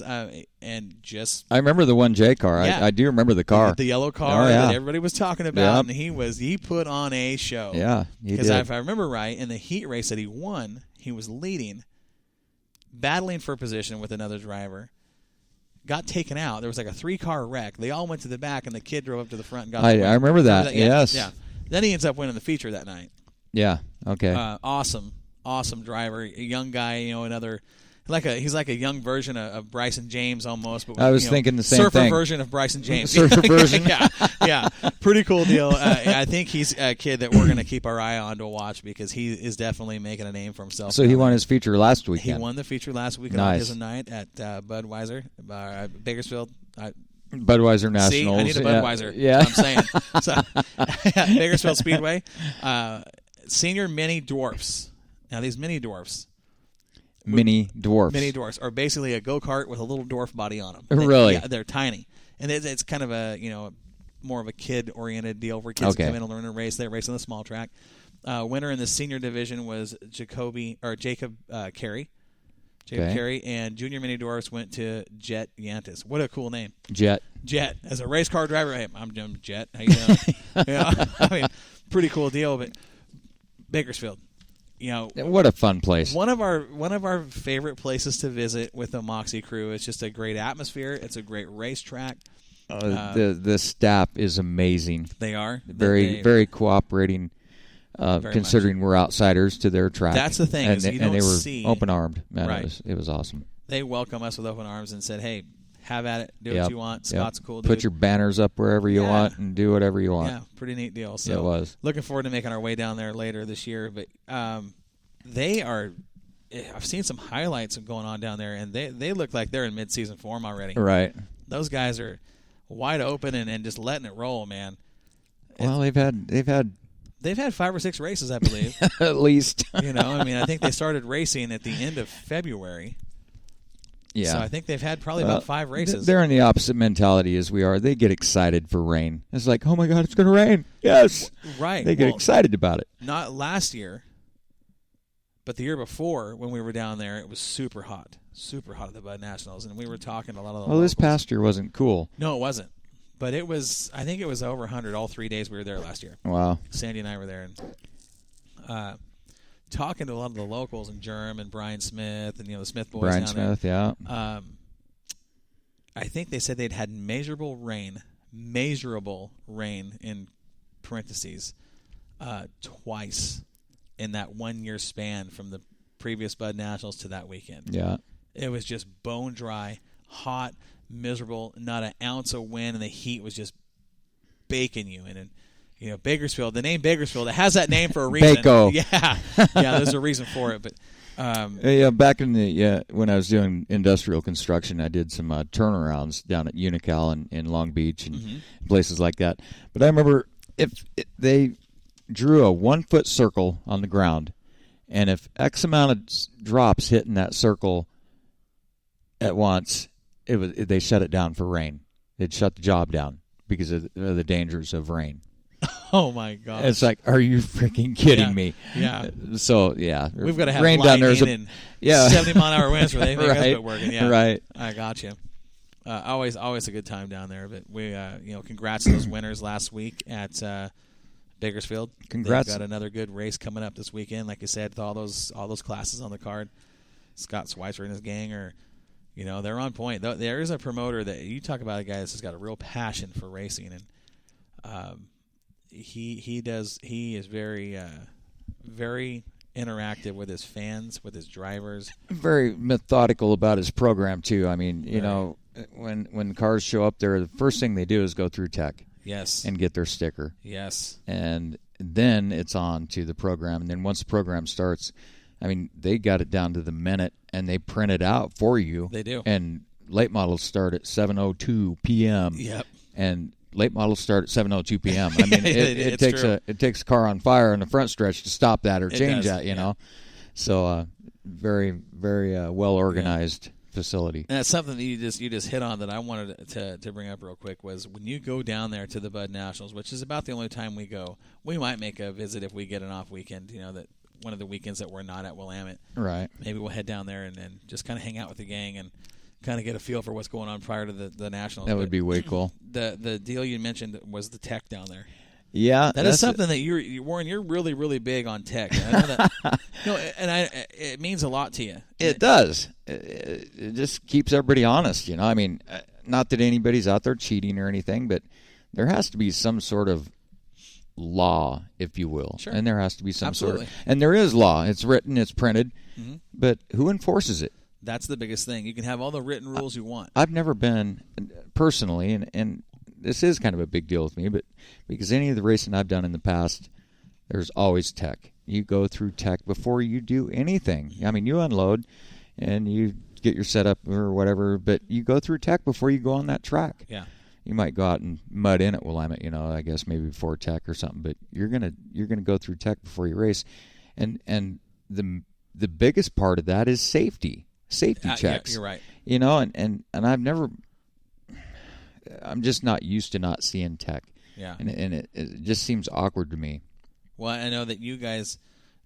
And just I remember the 1J car. Yeah. I do remember the car. The yellow car that everybody was talking about, Yep. and he put on a show. Yeah, he did. Because if I remember right, in the heat race that he won, he was leading, battling for position with another driver. Got taken out. There was like a 3-car wreck. They all went to the back, and the kid drove up to the front and got the win. I remember that. Yes. Yeah. Then he ends up winning the feature that night. Yeah. Okay. Awesome driver, a young guy. Another he's like a young version of Bryson James almost. But with, I was thinking the same surfer thing. version of Bryson James. Surfer version. yeah. Pretty cool deal. I think he's a kid that we're going to keep our eye on to watch because he is definitely making a name for himself. So he won his feature last weekend. He won the feature last week on Nice. his night at Budweiser, Bakersfield. Budweiser Nationals. See, I need a Budweiser. Yeah. I'm saying. So, Bakersfield Speedway. Senior mini dwarfs. Now, these mini dwarfs. Mini dwarfs. Mini dwarfs are basically a go-kart with a little dwarf body on them. Really? Yeah, they're tiny. And it's kind of more of a kid-oriented deal where kids come in and learn to race. They race on the small track. Winner in the senior division was Jacob Carey. Jacob Carey, and junior mini dwarfs went to Jet Yantis. What a cool name. Jet. As a race car driver, hey, I'm Jet. How you doing? I mean, pretty cool deal. But Bakersfield, what a fun place. One of our favorite places to visit with the Moxie crew. It's just a great atmosphere. It's a great racetrack. The staff is amazing. They are very cooperating. Considering we're outsiders to their track. That's the thing. And they were open-armed. Man, right. It was awesome. They welcome us with open arms and said, hey, have at it. Do what you want. Scott's a cool dude. Put your banners up wherever you want and do whatever you want. Yeah, pretty neat deal. So it was. Looking forward to making our way down there later this year. But they are – I've seen some highlights going on down there, and they look like they're in mid-season form already. Right. Those guys are wide open and just letting it roll, man. Well, they've had 5 or 6 races, I believe. At least. I think they started racing at the end of February. Yeah. So I think they've had probably about 5 races. They're in the opposite mentality as we are. They get excited for rain. It's like, oh my God, it's going to rain. Yes. Right. They get excited about it. Not last year, but the year before when we were down there, it was super hot. Super hot at the Bud Nationals. And we were talking to a lot of the locals. This past year wasn't cool. No, it wasn't. But I think it was over 100 all 3 days we were there last year. Wow. Sandy and I were there. And talking to a lot of the locals and Jerm and Brian Smith and, the Smith boys Brian down Smith, there. yeah. I think they said they'd had measurable rain in parentheses, twice in that 1 year span from the previous Bud Nationals to that weekend. Yeah. It was just bone dry, hot, miserable, not an ounce of wind, and the heat was just baking you. And Bakersfield, the name Bakersfield, it has that name for a reason. Bako. Yeah, there's a reason for it. But back in when I was doing industrial construction, I did some turnarounds down at Unocal in Long Beach and places like that. But I remember they drew a 1-foot circle on the ground, and if X amount of drops hit in that circle at once, they shut it down for rain. They'd shut the job down because of the dangers of rain. Oh my God! It's like, are you freaking kidding me? Yeah. So yeah, we've got to have rain down there. 70-mile-an-hour winds where they make us quit working. Yeah, right. I got you. Always a good time down there. But we, congrats to those winners last week at Bakersfield. Congrats! They've got another good race coming up this weekend. Like you said, with all those classes on the card. Scott Schweitzer and his gang are. They're on point. There is a promoter that you talk about, a guy that's just got a real passion for racing, and he is very very interactive with his fans, with his drivers. Very methodical about his program too. I mean, when cars show up there, the first thing they do is go through tech. Yes. And get their sticker. Yes. And then it's on to the program, and then once the program starts, I mean, they got it down to the minute, and they print it out for you. They do. And late models start at 7:02 p.m. Yep. And late models start at 7:02 p.m. I mean, it takes a car on fire in the front stretch to stop that or change that, So, very, very well organized facility. And that's something that you just hit on that I wanted to bring up real quick was when you go down there to the Bud Nationals, which is about the only time we go. We might make a visit if we get an off weekend. That. One of the weekends that we're not at Willamette. Right. Maybe we'll head down there and just kind of hang out with the gang and kind of get a feel for what's going on prior to the Nationals. That would be way cool. The deal you mentioned was the tech down there. Yeah, that is something that Warren, you're really, really big on tech. I know that, it means a lot to you. It does. It just keeps everybody honest, I mean, not that anybody's out there cheating or anything, but there has to be some sort of law, if you will. Sure. And there has to be some Absolutely. sort of, and there is law. It's written, it's printed, but who enforces it? That's the biggest thing. You can have all the written rules you want. I've never been, personally, and this is kind of a big deal with me, but because any of the racing I've done in the past, there's always tech. You go through tech before you do anything. I mean, you unload and you get your setup or whatever, but you go through tech before you go on that track. Yeah. You might go out and mud in at Willamette, I guess maybe before tech or something, but you're gonna go through tech before you race, and the biggest part of that is safety checks. Yeah, you're right. And I've never. I'm just not used to not seeing tech. Yeah. And it just seems awkward to me. Well, I know that you guys,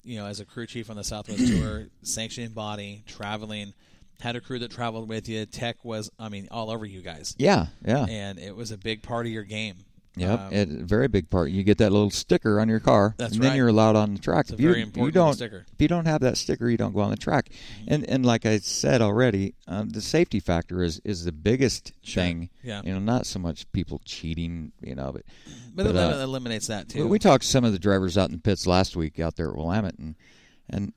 as a crew chief on the Southwest Tour, sanctioning body, traveling, had a crew that traveled with you. Tech was, all over you guys. Yeah. And it was a big part of your game. Yep, a very big part. You get that little sticker on your car, that's and right. then you're allowed on the track. It's a very important sticker. If you don't have that sticker, you don't go on the track. And like I said already, the safety factor is the biggest thing. Yeah. Not so much people cheating, but it eliminates that too. We talked to some of the drivers out in the pits last week out there at Willamette, and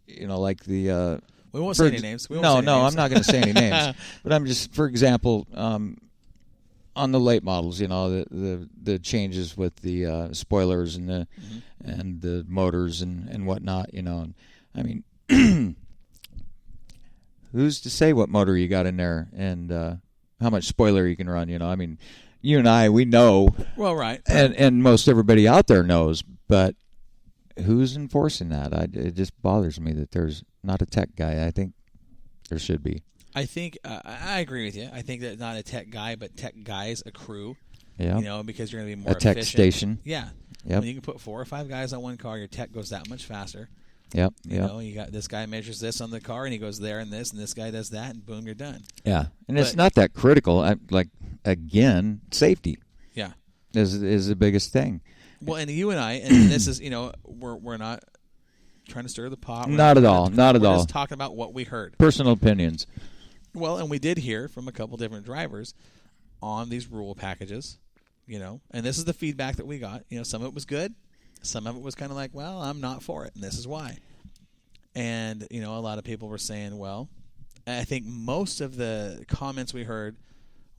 like the. We won't say any names. I'm not going to say any names. But I'm just, for example. On the late models, the changes with the spoilers and the and the motors and whatnot, and I mean, who's to say what motor you got in there and how much spoiler you can run? I mean, you and I, we know. Well, right. And most everybody out there knows, but who's enforcing that? It just bothers me that there's not a tech guy. I think there should be. I think I agree with you. I think that not a tech guy, but tech guys, a crew. Yeah. Because you're going to be more a tech efficient. Station. Yeah. Yep. When you can put 4 or 5 guys on one car, your tech goes that much faster. Yep. You got this guy measures this on the car, and he goes there and this guy does that, and boom, you're done. Yeah, and it's not that critical. Again, safety. Yeah. Is the biggest thing. Well, and you and I, and this is, we're not trying to stir the pot. Not at all. Not at all. We're just talking about what we heard. Personal opinions. Well, and we did hear from a couple different drivers on these rule packages, and this is the feedback that we got. Some of it was good. Some of it was kind of like, well, I'm not for it, and this is why. And, a lot of people were saying, well, I think most of the comments we heard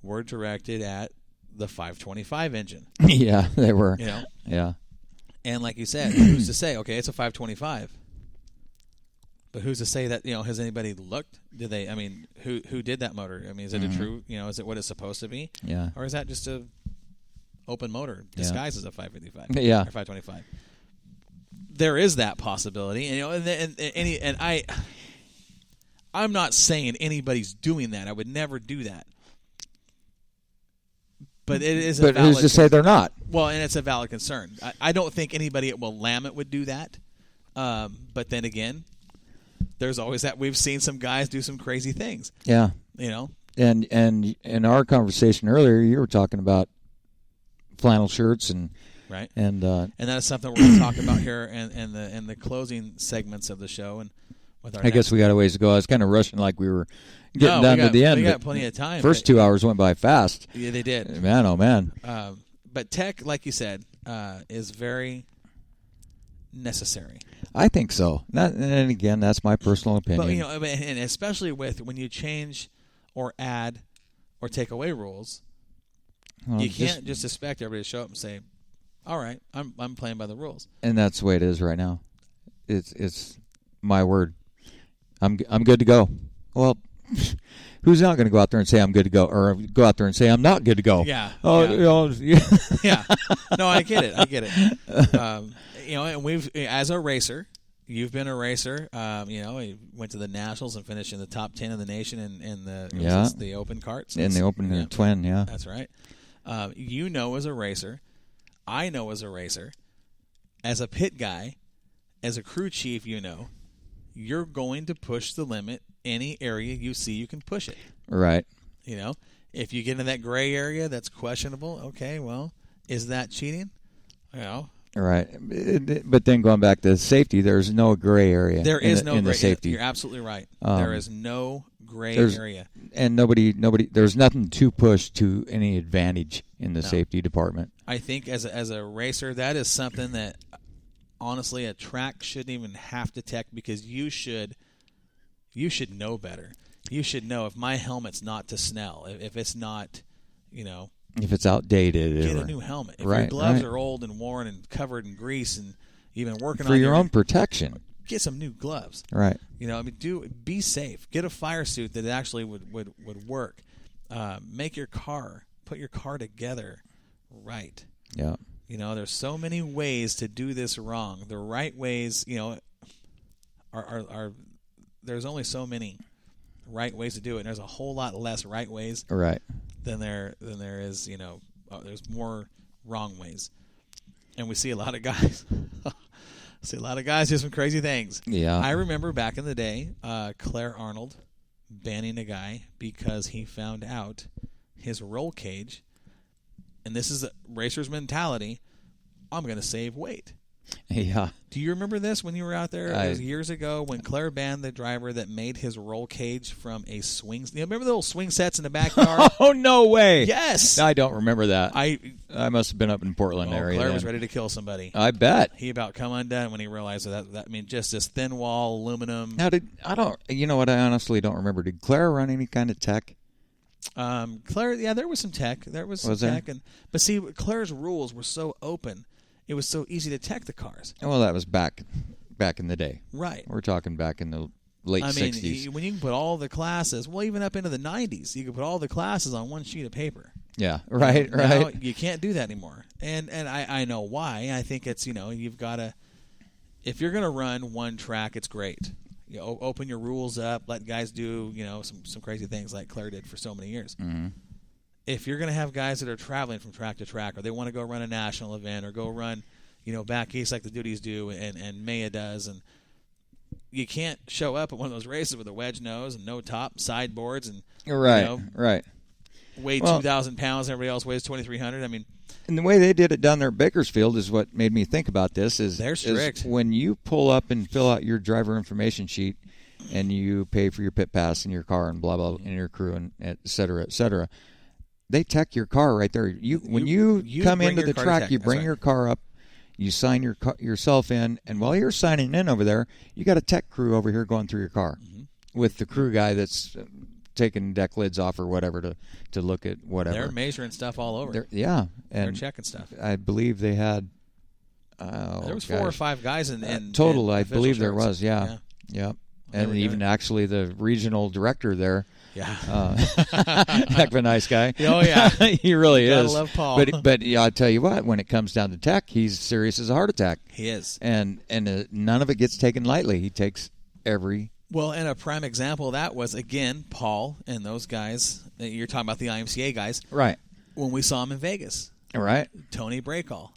were directed at the 525 engine. Yeah, they were. Yeah. And like you said, who's to say, okay, it's a 525. But who's to say that, has anybody looked? Did they, who did that motor? Is it a true, is it what it's supposed to be? Yeah. Or is that just a open motor disguised as a 555? Yeah. Or 525? There is that possibility. And I'm not saying anybody's doing that. I would never do that. But it is a valid who's to say they're not? Well, and it's a valid concern. I don't think anybody at Willamette would do that. But then again, there's always that. We've seen some guys do some crazy things. Yeah. And in our conversation earlier, you were talking about flannel shirts and right. And that is something we're going to talk about here in the closing segments of the show and with our. I guess we got a ways to go. I was kind of rushing like we were getting down to the end. We got plenty of time. First 2 hours went by fast. Yeah, they did. Man, oh man. But tech, like you said, is very necessary. I think so. And again, that's my personal opinion. But and especially with when you change or add or take away rules, you can't just expect everybody to show up and say, "All right, I'm playing by the rules." And that's the way it is right now. It's my word. I'm good to go. Well, who's not going to go out there and say I'm good to go, or go out there and say I'm not good to go? Yeah. Oh, yeah. No, I get it. And we've, as a racer, you've been a racer. You went to the Nationals and finished in the top 10 of the nation in the open carts. In the open twin, yeah. That's right. As a racer, I know as a racer, as a pit guy, as a crew chief, you're going to push the limit any area you see you can push it. Right. You know, if you get into that gray area that's questionable, okay, well, is that cheating? You know. Right. But then going back to safety, there's no gray area. There is no gray safety. You're absolutely right. There is no gray area. And nobody, there's nothing to push to any advantage in the safety department. I think as a racer, that is something that, honestly, a track shouldn't even have to tech, because you should know better. You should know if my helmet's not to Snell, if it's not, you know. If it's outdated. Get a new helmet. If your gloves are old and worn and covered in grease and you've been working on for your own protection, get some new gloves. Right. You know, I mean, be safe. Get a fire suit that actually would work. Put your car together right. Yeah. You know, there's so many ways to do this wrong. The right ways, you know, are there's only so many right ways to do it. And there's a whole lot less right ways. Right. Than there is, you know, there's more wrong ways. And we see a lot of guys. Do some crazy things. Yeah. I remember back in the day, Claire Arnold banning a guy because he found out his roll cage, and this is a racer's mentality, I'm going to save weight. Yeah. Do you remember this when you were out there? It was years ago when Claire banned the driver that made his roll cage from a swing. You remember the little swing sets in the backyard? Oh, no way. Yes. I don't remember that. I must have been up in Portland area. Claire then. was ready to kill somebody. I bet. He about come undone when he realized that I mean, just this thin wall, aluminum. Now, you know what? I honestly don't remember. Did Claire run any kind of tech? Claire, yeah, there was some tech. There was some tech. But see, Claire's rules were so open. It was so easy to tech the cars. Well, that was back in the day. Right. We're talking back in the late 60s. When you can put all the classes, well, even up into the 90s, you could put all the classes on one sheet of paper. Yeah, right. Now, you can't do that anymore. And I know why. I think it's, you know, you've got to, if you're going to run one track, it's great. You know, open your rules up, let guys do, you know, some crazy things like Claire did for so many years. Mm-hmm. If you're going to have guys that are traveling from track to track, or they want to go run a national event, or go run, you know, back east like the Duties do and Maya does, and you can't show up at one of those races with a wedge nose and no top, sideboards, and right, you know, right. Weigh 2,000 pounds, everybody else weighs 2,300. I mean, and the way they did it down there at Bakersfield is what made me think about this. They're strict. Is when you pull up and fill out your driver information sheet, and you pay for your pit pass and your car and blah blah and your crew and et cetera, et cetera. They tech your car right there. When you come into the track, you bring your car up, you sign yourself in, and while you're signing in over there, you got a tech crew over here going through your car with the crew guy that's taking deck lids off or whatever to look at whatever. They're measuring stuff all over. And they're checking stuff. I believe they had. There was 4 or 5 guys in total. In I believe there was. Yeah. And even it. Actually, the regional director there. Yeah. Heck of a nice guy. Oh, yeah. He really you is. Gotta love Paul. But yeah, I'll tell you what, when it comes down to tech, he's serious as a heart attack. He is. And none of it gets taken lightly. He takes every... Well, and a prime example of that was, again, Paul and those guys. You're talking about the IMCA guys. Right. When we saw him in Vegas. Right. Tony Breakall.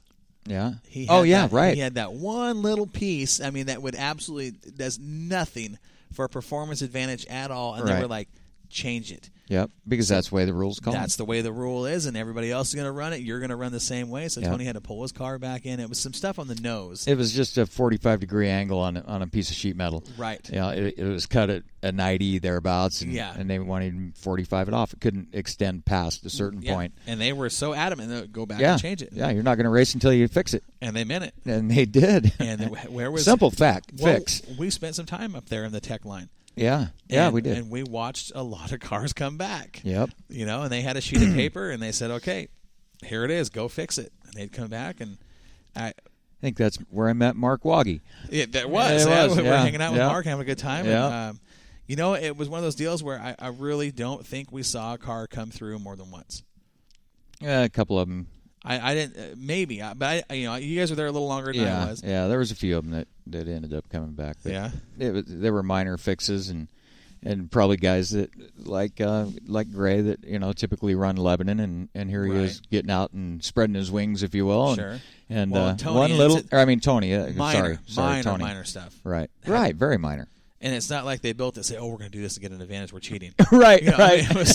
Yeah. He had that one little piece, I mean, that would absolutely does nothing for a performance advantage at all. And they were like, change it. Yep, because that's the way the rules call. That's the way the rule is, and everybody else is going to run it. You're going to run the same way. So Tony had to pull his car back in. It was some stuff on the nose. It was just a 45-degree angle on a piece of sheet metal. Right. Yeah, it was cut at a 90 thereabouts, and they wanted 45 it off. It couldn't extend past a certain point. And they were so adamant to go back and change it. Yeah, you're not going to race until you fix it. And they meant it. And they did. And where was simple fix? We spent some time up there in the tech line. Yeah, we did. And we watched a lot of cars come back. Yep. You know, and they had a sheet of paper, and they said, okay, here it is, go fix it. And they'd come back, and I think that's where I met Mark Woggy. That was. We were hanging out with Mark, having a good time. Yeah. And, you know, it was one of those deals where I really don't think we saw a car come through more than once. Yeah, a couple of them. I didn't, maybe, but you guys were there a little longer than I was. Yeah, there was a few of them that ended up coming back. But they were minor fixes and probably guys that like Gray that typically run Lebanon and here he is getting out and spreading his wings, if you will. Sure. And Tony, one little, Tony. Minor Tony. stuff. Right, very minor. And it's not like they built it and say, "Oh, we're going to do this to get an advantage. We're cheating." Right, you know, right. I mean,